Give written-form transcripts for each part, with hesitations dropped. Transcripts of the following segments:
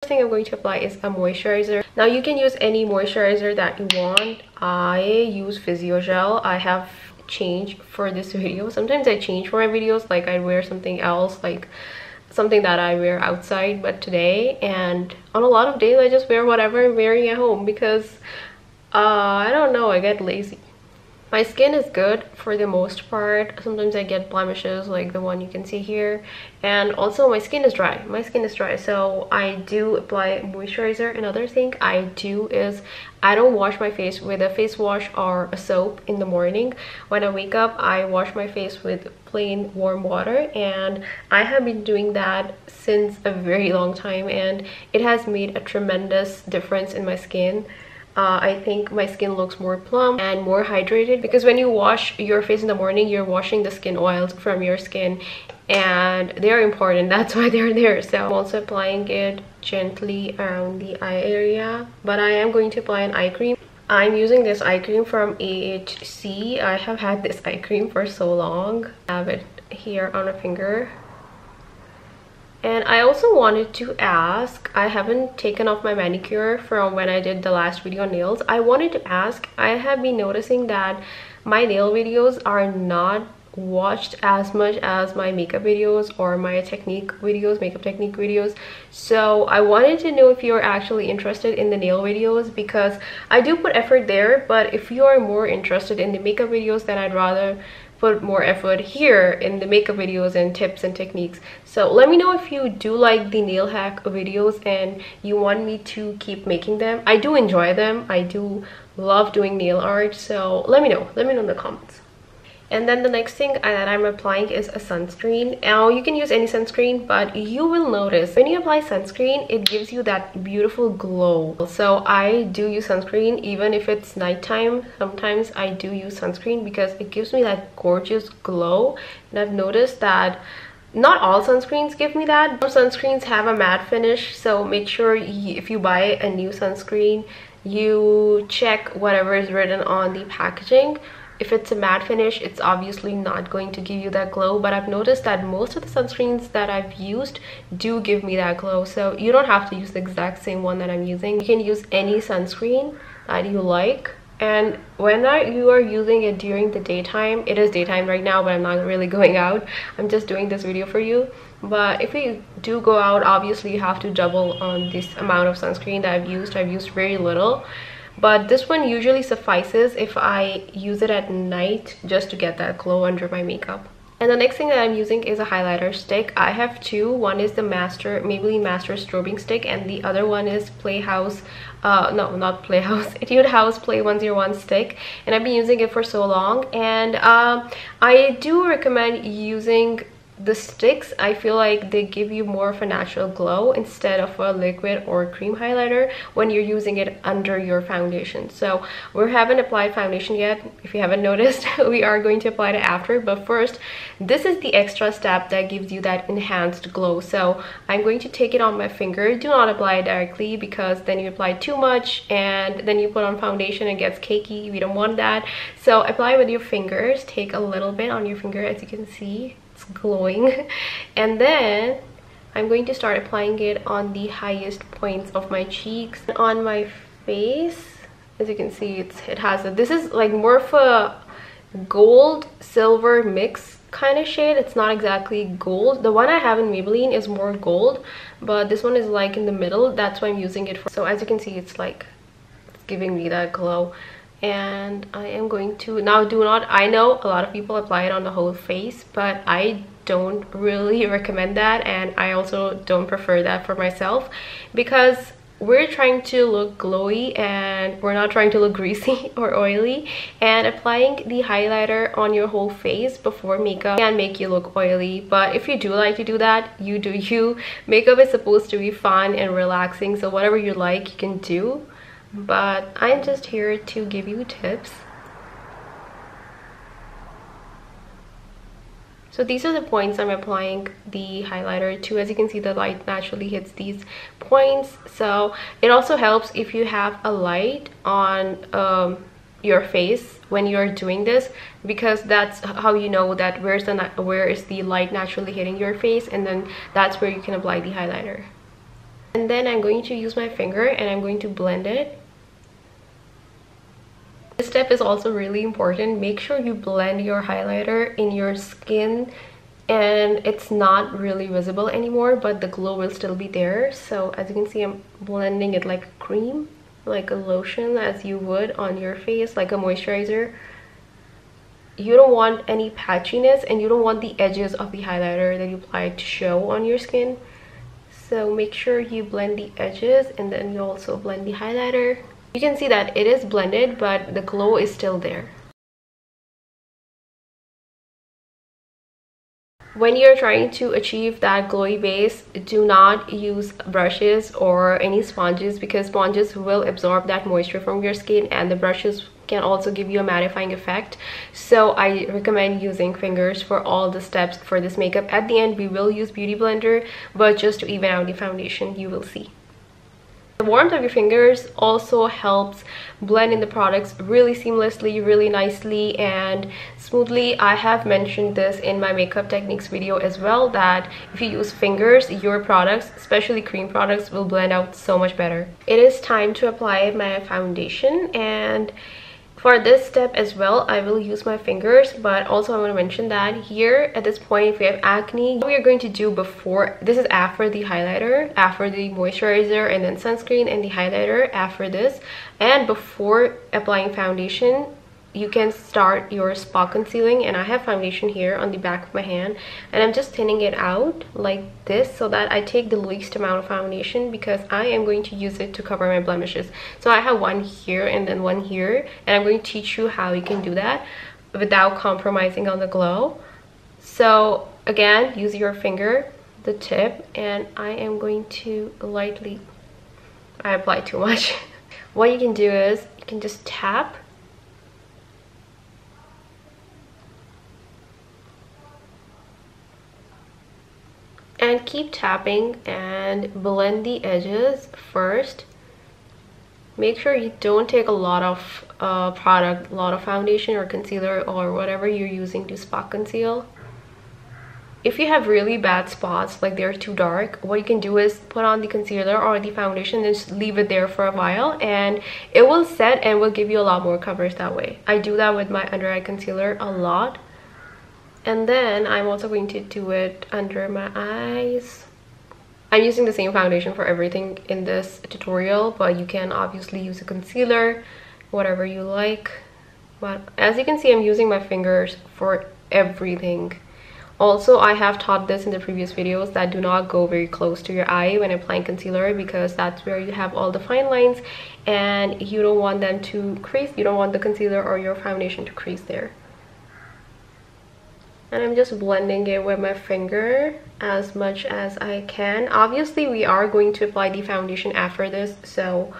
Thing I'm going to apply is a moisturizer. Now you can use any moisturizer that you want. I use Physiogel. I have changed for this video. Sometimes I change for my videos, like I wear something else, like something that I wear outside, but today and on a lot of days I just wear whatever I'm wearing at home because I don't know, I get lazy. My skin is good for the most part. Sometimes I get blemishes like the one you can see here, and also my skin is dry. So I do apply moisturizer. Another thing I do is I don't wash my face with a face wash or a soap in the morning. When I wake up, I wash my face with plain warm water, and I have been doing that since a very long time, and it has made a tremendous difference in my skin. I think my skin looks more plump and more hydrated, because when you wash your face in the morning, you're washing the skin oils from your skin, and they're important. That's why they're there. So I'm also applying it gently around the eye area, but I am going to apply an eye cream. I'm using this eye cream from AHC. I have had this eye cream for so long. I have it here on a finger. And I also wanted to ask, I haven't taken off my manicure from when I did the last video on nails. I wanted to ask, I have been noticing that my nail videos are not watched as much as my makeup videos or my makeup technique videos. So I wanted to know if you're actually interested in the nail videos, because I do put effort there, but if you are more interested in the makeup videos, then I'd rather put more effort here in the makeup videos and tips and techniques. So let me know if you do like the nail hack videos and you want me to keep making them. I do enjoy them. I do love doing nail art, so let me know in the comments. And then the next thing that I'm applying is a sunscreen. Now you can use any sunscreen, but you will notice when you apply sunscreen, it gives you that beautiful glow. So I do use sunscreen even if it's nighttime. Sometimes I do use sunscreen because it gives me that gorgeous glow. And I've noticed that not all sunscreens give me that. Some sunscreens have a matte finish, so make sure if you buy a new sunscreen, you check whatever is written on the packaging. If it's a matte finish, it's obviously not going to give you that glow, but I've noticed that most of the sunscreens that I've used do give me that glow. So you don't have to use the exact same one that I'm using. You can use any sunscreen that you like. And when you are using it during the daytime, it is daytime right now, but I'm not really going out. I'm just doing this video for you. But if you do go out, obviously you have to double on this amount of sunscreen that I've used. I've used very little. But this one usually suffices if I use it at night just to get that glow under my makeup. And the next thing that I'm using is a highlighter stick. I have two. One is the Maybelline Master Strobing Stick, and the other one is Playhouse, no, not Playhouse, Etude House Play 101 stick. And I've been using it for so long, and I do recommend using the sticks. I feel like they give you more of a natural glow instead of a liquid or cream highlighter when you're using it under your foundation. So we haven't applied foundation yet. If you haven't noticed, we are going to apply it after, but first this is the extra step that gives you that enhanced glow. So I'm going to take it on my finger. Do not apply it directly, because then you apply too much and then you put on foundation and it gets cakey. We don't want that. So apply with your fingers. Take a little bit on your finger. As you can see, glowing. And then I'm going to start applying it on the highest points of my cheeks, on my face. As you can see, this is like more of a gold silver mix kind of shade. It's not exactly gold. The one I have in Maybelline is more gold, but this one is like in the middle. That's why I'm using it for. So as you can see, it's giving me that glow. And I am going to now, I know a lot of people apply it on the whole face, but I don't really recommend that, and I also don't prefer that for myself, because we're trying to look glowy and we're not trying to look greasy or oily, and applying the highlighter on your whole face before makeup can make you look oily. But if you do like to do that, you do you. Makeup is supposed to be fun and relaxing, so whatever you like you can do, but I'm just here to give you tips. So these are the points I'm applying the highlighter to. As you can see, the light naturally hits these points. So it also helps if you have a light on your face when you're doing this, because that's how you know that where is the light naturally hitting your face, and then that's where you can apply the highlighter. And then I'm going to use my finger and I'm going to blend it. This step is also really important. Make sure you blend your highlighter in your skin and it's not really visible anymore, but the glow will still be there. So as you can see, I'm blending it like a cream, like a lotion, as you would on your face, like a moisturizer. You don't want any patchiness and you don't want the edges of the highlighter that you applied to show on your skin. So make sure you blend the edges and then you also blend the highlighter. You can see that it is blended, but the glow is still there. When you're trying to achieve that glowy base, do not use brushes or any sponges, because sponges will absorb that moisture from your skin and the brushes can also give you a mattifying effect. So I recommend using fingers for all the steps for this makeup. At the end, we will use beauty blender, but just to even out the foundation, you will see. The warmth of your fingers also helps blend in the products really seamlessly, really nicely and smoothly. I have mentioned this in my makeup techniques video as well, that if you use fingers, your products, especially cream products, will blend out so much better. It is time to apply my foundation, and for this step as well, I will use my fingers, but also I want to mention that here at this point, if you have acne, what we are going to do before, this is after the highlighter, after the moisturizer and then sunscreen and the highlighter after this, and before applying foundation, you can start your spot concealing. And I have foundation here on the back of my hand and I'm just thinning it out like this so that I take the least amount of foundation, because I am going to use it to cover my blemishes. So I have one here and then one here, and I'm going to teach you how you can do that without compromising on the glow. So again, use your finger, the tip, and I am going to lightly, I applied too much. What you can do is you can just tap and keep tapping and blend the edges first. Make sure you don't take a lot of product, a lot of foundation or concealer or whatever you're using to spot conceal. If you have really bad spots, like they're too dark, what you can do is put on the concealer or the foundation and just leave it there for a while and it will set and will give you a lot more coverage that way. I do that with my under eye concealer a lot. And then I'm also going to do it under my eyes. I'm using the same foundation for everything in this tutorial, but you can obviously use a concealer, whatever you like. But as you can see, I'm using my fingers for everything. Also, I have taught this in the previous videos that do not go very close to your eye when applying concealer, because that's where you have all the fine lines and you don't want them to crease. You don't want the concealer or your foundation to crease there. And I'm just blending it with my finger as much as I can. Obviously, we are going to apply the foundation after this, so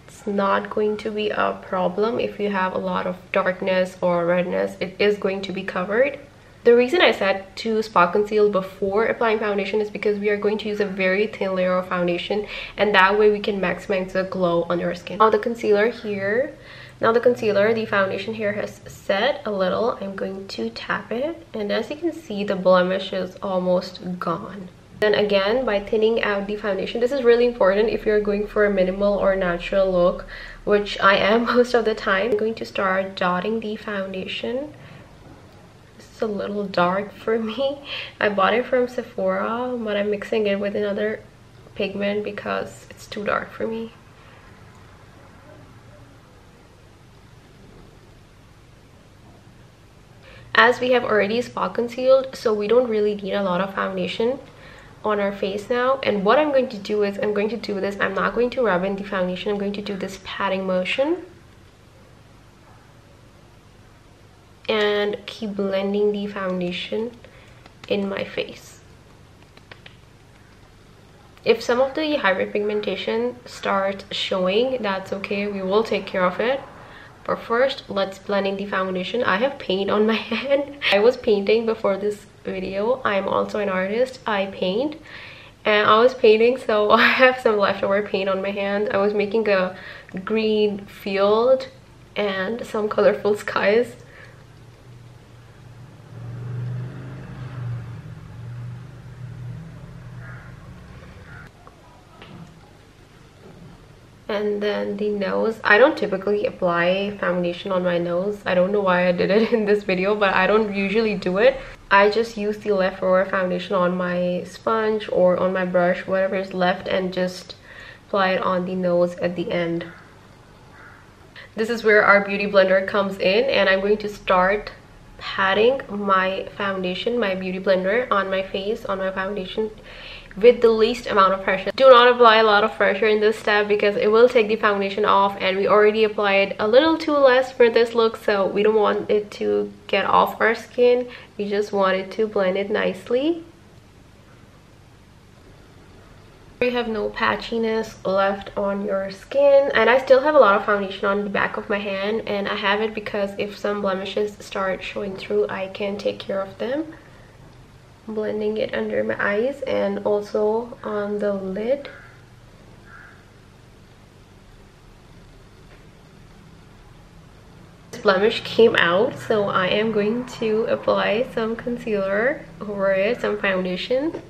it's not going to be a problem if you have a lot of darkness or redness. It is going to be covered. The reason I said to spot conceal before applying foundation is because we are going to use a very thin layer of foundation, and that way we can maximize the glow on your skin. Now the concealer here. Now the concealer, the foundation here has set a little. I'm going to tap it, and as you can see, the blemish is almost gone. Then again, by thinning out the foundation, this is really important if you're going for a minimal or natural look, which I am most of the time. I'm going to start dotting the foundation. This is a little dark for me. I bought it from Sephora, but I'm mixing it with another pigment because it's too dark for me. As we have already spot concealed, so we don't really need a lot of foundation on our face now. And what I'm going to do is I'm going to do this. I'm not going to rub in the foundation. I'm going to do this patting motion and keep blending the foundation in my face. If some of the hyperpigmentation starts showing, that's okay. We will take care of it. But first, let's blend in the foundation. I have paint on my hand. I was painting before this video. I'm also an artist. I paint. And I was painting, so I have some leftover paint on my hand. I was making a green field and some colorful skies. And then the nose, I don't typically apply foundation on my nose. I don't know why I did it in this video, but I don't usually do it. I just use the leftover foundation on my sponge or on my brush, whatever is left, and just apply it on the nose at the end. This is where our beauty blender comes in, and I'm going to start patting my foundation, my beauty blender, on my face, on my foundation, with the least amount of pressure. Do not apply a lot of pressure in this step because it will take the foundation off, and we already applied a little too less for this look, so we don't want it to get off our skin. We just want it to blend it nicely. You have no patchiness left on your skin, and I still have a lot of foundation on the back of my hand, and I have it because if some blemishes start showing through, I can take care of them. Blending it under my eyes and also on the lid. This blemish came out, so I am going to apply some concealer over it, some foundation.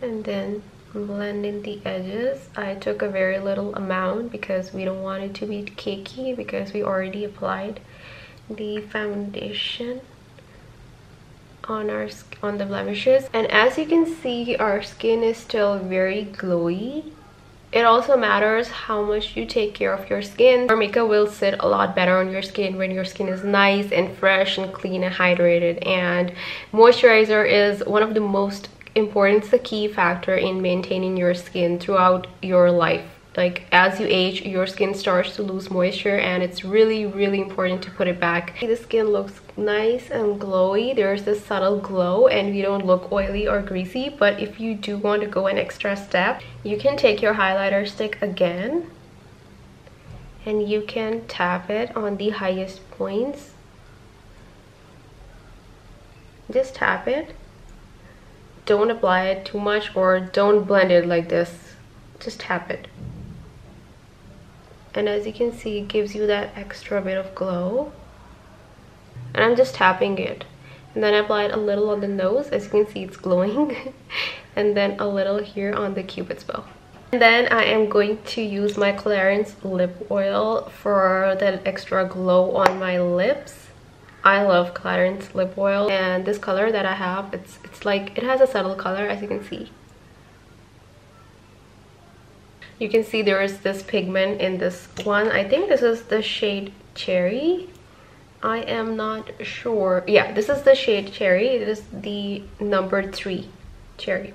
And then blend in the edges. I took a very little amount because we don't want it to be cakey, because we already applied the foundation on the blemishes. And as you can see, our skin is still very glowy. It also matters how much you take care of your skin. Your makeup will sit a lot better on your skin when your skin is nice and fresh and clean and hydrated. And moisturizer is one of the most important, it's the key factor in maintaining your skin throughout your life. Like, as you age, your skin starts to lose moisture, and it's really important to put it back. The skin looks nice and glowy. There's this subtle glow, and we don't look oily or greasy. But if you do want to go an extra step, you can take your highlighter stick again, and you can tap it on the highest points. Just tap it. Don't apply it too much, or don't blend it like this. Just tap it. And as you can see, it gives you that extra bit of glow. And I'm just tapping it. And then I applied a little on the nose. As you can see, it's glowing. And then a little here on the cupid's bow. And then I am going to use my Clarins lip oil for that extra glow on my lips. I love Clarins lip oil, and this color that I have, it's like, it has a subtle color, as you can see. You can see there is this pigment in this one. I think this is the shade Cherry. I am not sure. Yeah, this is the shade Cherry. It is the number 3 Cherry.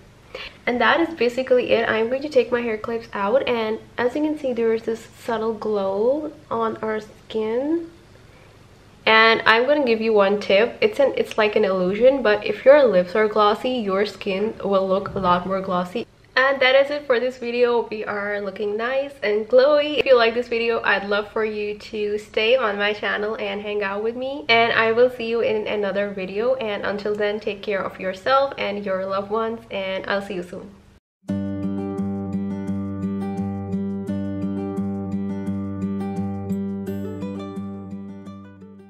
And that is basically it. I'm going to take my hair clips out, and as you can see, there is this subtle glow on our skin. And I'm gonna give you one tip. It's like an illusion, but if your lips are glossy, your skin will look a lot more glossy. And that is it for this video. We are looking nice and glowy. If you like this video, I'd love for you to stay on my channel and hang out with me. And I will see you in another video. And until then, take care of yourself and your loved ones, and I'll see you soon.